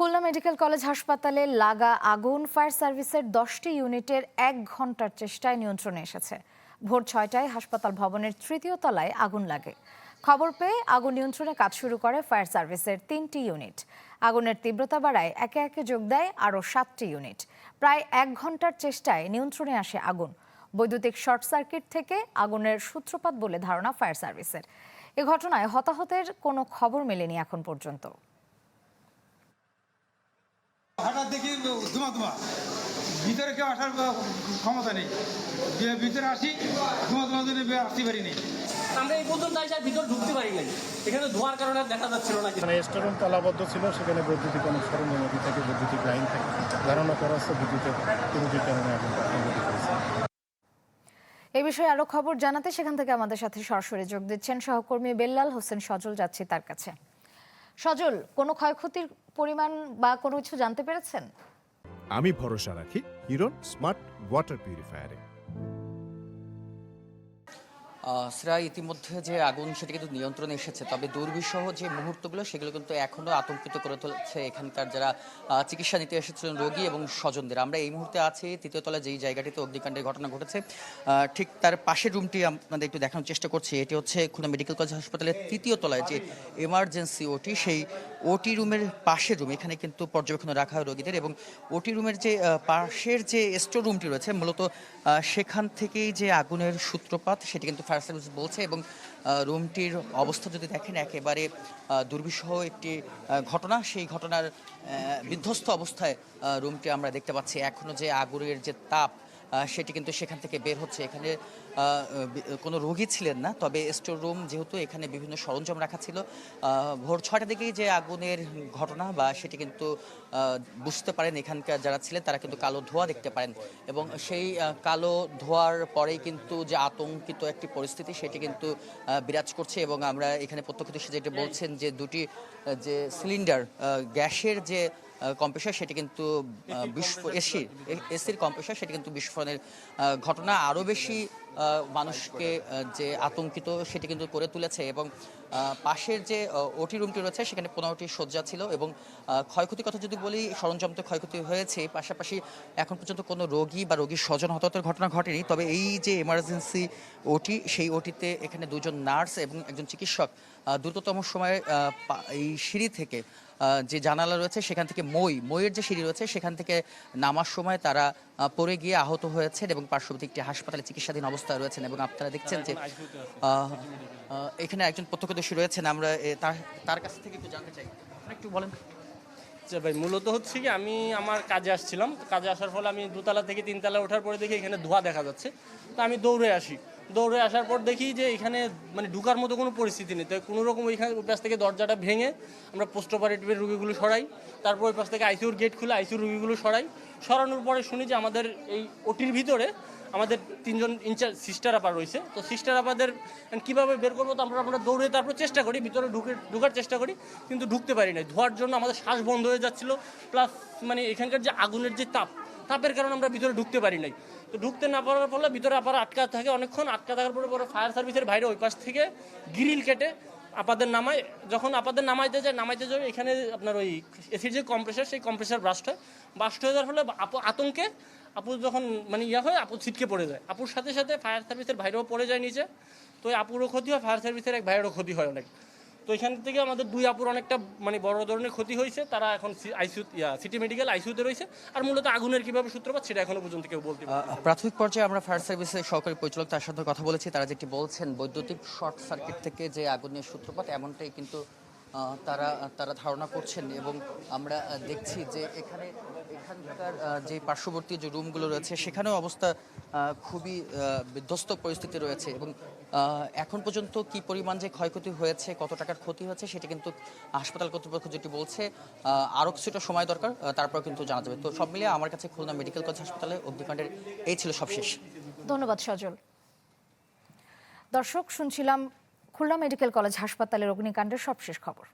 Khulna medical college হাসপাতালে লাগা আগুন ফায়ার সার্ভিসের 10টি ইউনিটের 1 ঘন্টার চেষ্টায় নিয়ন্ত্রণে এসেছে। ভোর 6টায় হাসপাতাল ভবনের 3য় তলায় আগুন লাগে। খবর পেয়ে আগুন নিয়ন্ত্রণে কাজ শুরু করে ফায়ার সার্ভিসের 3টি ইউনিট। আগুনের তীব্রতা বাড়ায় একে একে যোগ দেয় আরও 7টি ইউনিট। প্রায় 1 ঘন্টার চেষ্টায় নিয়ন্ত্রণে আসে আগুন। বৈদ্যুতিক শর্ট সার্কিট থেকে আগুনের সূত্রপাত বলে ধারণা ফায়ার সার্ভিসের। এ ঘটনায় হতাহতের কোনো খবর মেলেনি এখন পর্যন্ত। হঠাৎ দেখি ধোঁয়া ভিতরে কেউ আসার ক্ষমতা নেই, ভিতরে আসি ধোঁয়া জন্য আসতে পারিনি। আমরা এই পর্যন্ত ভিতরে ঢুকতে পারি নাই, এখানে ধোঁয়ার কারণে দেখা যাচ্ছিল না। মানে স্টোররুম তালাবদ্ধ ছিল, সেখানে বৈদ্যুতিক অনেক সরঞ্জাম থেকে বৈদ্যুতিক লাইন থেকে ধারণা করা হচ্ছে বিদ্যুতের ত্রুটির কারণে আগুনটা সংঘটিত হয়েছে। এই বিষয়ে আরো খবর জানাতে সেখান থেকে আমাদের সাথে সরাসরি যোগ দিচ্ছেন সহকর্মী বেল্লাল হোসেন সজল। যাচ্ছি তার কাছে। সজল, কোনো ক্ষয়ক্ষতির পরিমাণ বা কোনো কিছু জানতে পেরেছেন? আমি ভরসা রাখি হিরন স্মার্ট ওয়াটার পিউরিফায়ারে। ইতিমধ্যে যে আগুন সেটা কিন্তু নিয়ন্ত্রণে এসেছে, তবে দুর্বিষহ যে মুহূর্তগুলো সেগুলো কিন্তু এখনো আতঙ্কিত করে তুলছে এখানকার যারা চিকিৎসা নিতে এসেছিলেন রোগী এবং স্বজনদের। আমরা এই মুহূর্তে আছি 3য় তলায় যেই জায়গাটিতে অগ্নিকাণ্ডের ঘটনা ঘটেছে, ঠিক তার পাশের রুমটি আপনাদের একটু দেখানোর চেষ্টা করছি। এটি হচ্ছে খুলনা মেডিকেল কলেজ হাসপাতালের 3য় তলায় যে এমার্জেন্সি ওটি, সেই ওটি রুমের পাশের রুম। এখানে কিন্তু পর্যবেক্ষণে রাখা হয় রোগীদের, এবং ওটি রুমের যে পাশের যে স্টোর রুমটি রয়েছে মূলত সেখান থেকেই যে আগুনের সূত্রপাত সেটি কিন্তু ফায়ার সার্ভিস বলছে। এবং রুমটির অবস্থা যদি দেখেন একেবারে দুর্বিষহ একটি ঘটনা। সেই ঘটনার বিধ্বস্ত অবস্থায় রুমটি আমরা দেখতে পাচ্ছি। এখনো যে আগুনের যে তাপ সেটি কিন্তু সেখান থেকে বের হচ্ছে। এখানে কোনো রোগী ছিলেন না, তবে স্টোর রুম যেহেতু এখানে বিভিন্ন সরঞ্জাম রাখা ছিল। ভোর 6টা থেকেই যে আগুনের ঘটনা বা সেটি কিন্তু বুঝতে পারেন এখানকার যারা ছিলেন তারা কিন্তু কালো ধোঁয়া দেখতে পারেন, এবং সেই কালো ধোঁয়ার পরেই কিন্তু যে আতঙ্কিত একটি পরিস্থিতি সেটি কিন্তু বিরাজ করছে। এবং আমরা এখানে প্রত্যক্ষদর্শী যেটা বলছেন যে দুটি যে সিলিন্ডার গ্যাসের যে কম্প্রেসার সেটি কিন্তু এসির কম্প্রেসার সেটি কিন্তু বিস্ফোরণের ঘটনা আরও বেশি মানুষকে যে আতঙ্কিত সেটি কিন্তু করে তুলেছে। এবং পাশের যে ওটি রুমটি রয়েছে সেখানে 15টি শয্যা ছিল, এবং ক্ষয়ক্ষতির কথা যদি বলি সরঞ্জাম তো ক্ষয়ক্ষতি হয়েছে, পাশাপাশি এখন পর্যন্ত কোনো রোগী বা রোগীর স্বজন হতাহতের ঘটনা ঘটেনি। তবে এই যে এমার্জেন্সি ওটি, সেই ওটিতে এখানে 2জন নার্স এবং একজন চিকিৎসক দ্রুততম সময়ে এই সিঁড়ি থেকে যে জানালা রয়েছে সেখান থেকে মইয়ের যে সিঁড়ি রয়েছে সেখান থেকে নামার সময় তারা পড়ে গিয়ে আহত হয়েছেন এবং পার্শ্ববর্তী একটি হাসপাতালে চিকিৎসাধীন অবস্থায় রয়েছেন। এবং আপনারা দেখছেন যে এখানে একজন প্রত্যক্ষদর্শী রয়েছেন, আমরা তার কাছ থেকে একটু জানতে চাই, একটু বলেন। ভাই, মূলত হচ্ছে কি, আমি আমার কাজে আসছিলাম, কাজে আসার ফলে আমি 2তলা থেকে 3তলা ওঠার পরে দেখি এখানে ধোঁয়া দেখা যাচ্ছে। তো আমি দৌড়ে আসার পর দেখি যে এখানে মানে ঢুকার মতো কোনো পরিস্থিতি নেই। তো কোনো রকম ওইখানে ওই পাশ থেকে দরজাটা ভেঙে আমরা পোস্ট অপারেটিভের রুগীগুলো সরাই, তারপর ওই পাশ থেকে আইসিউর গেট খুলে আইসিউর রুগীগুলো সরানোর পরে শুনি যে আমাদের এই ওটির ভিতরে আমাদের 3জন ইনচার্জ সিস্টার আপা রয়েছে। তো সিস্টার আপাদের কীভাবে বের করবো, তো আমরা দৌড়ে তারপর চেষ্টা করি, ভিতরে ঢুকার চেষ্টা করি, কিন্তু ঢুকতে পারি না। ধোয়ার জন্য আমাদের শ্বাস বন্ধ হয়ে যাচ্ছিলো, প্লাস মানে এখানকার যে আগুনের যে তাপের কারণে আমরা ভিতরে ঢুকতে পারি নাই। তো ঢুকতে না পারার ফলে ভিতরে আবার আটকা থাকে অনেকক্ষণ। আটকা থাকার পরে ফায়ার সার্ভিসের বাইরে ওই পাশ থেকে গ্রিল কেটে আপাদের নামায়, যখন আপাদের নামাইতে যায় এখানে আপনার ওই এসির যে কম্প্রেসার সেই কম্প্রেসার ব্রাস্ট হয়ে যাওয়ার ফলে আতঙ্কে আপু যখন মানে আপু ছিটকে পড়ে যায়। আপুর সাথে সাথে ফায়ার সার্ভিসের বাইরেও পড়ে যায় নিচে। তো আপুরও ক্ষতি হয়, ফায়ার সার্ভিসের এক ভাইয়েরও ক্ষতি হয় অনেক। তো এখান থেকে আমাদের 2 আপুর অনেকটা মানে বড় ধরনের ক্ষতি হয়েছে। তারা এখন সিটি মেডিকেল আইসিইউতে রয়েছে। আর মূলত আগুনের কিভাবে সূত্রপাত সেটা এখনো পর্যন্ত কেউ বলতে পারে না। প্রাথমিক পর্যায়ে আমরা ফায়ার সার্ভিসের সহকারী পরিচালক তার সাথে কথা বলেছি, তারা যেটি বলছেন বৈদ্যুতিক শর্ট সার্কিট থেকে যে আগুনের সূত্রপাত এমনটাই কিন্তু তারা ধারণা করছেন। এবং আমরা দেখছি যে এখানকার যে পার্শ্ববর্তী যে রুমগুলো রয়েছে সেখানেও অবস্থা খুবই বিধ্বস্ত পরিস্থিতি রয়েছে। এবং এখন পর্যন্ত কি পরিমাণ যে ক্ষয়ক্ষতি হয়েছে, কত টাকার ক্ষতি হয়েছে সেটা কিন্তু হাসপাতাল কর্তৃপক্ষ যেটি বলছে আরও কিছুটা সময় দরকার, তারপর কিন্তু জানা যাবে। তো সব মিলিয়ে আমার কাছে খুলনা মেডিকেল কলেজ হাসপাতালে অগ্নিকাণ্ডের এই ছিল সবশেষ। ধন্যবাদ সজল। দর্শক, শুনছিলাম খুলনা মেডিকেল কলেজ হাসপাতালের অগ্নিকাণ্ডের সবশেষ খবর।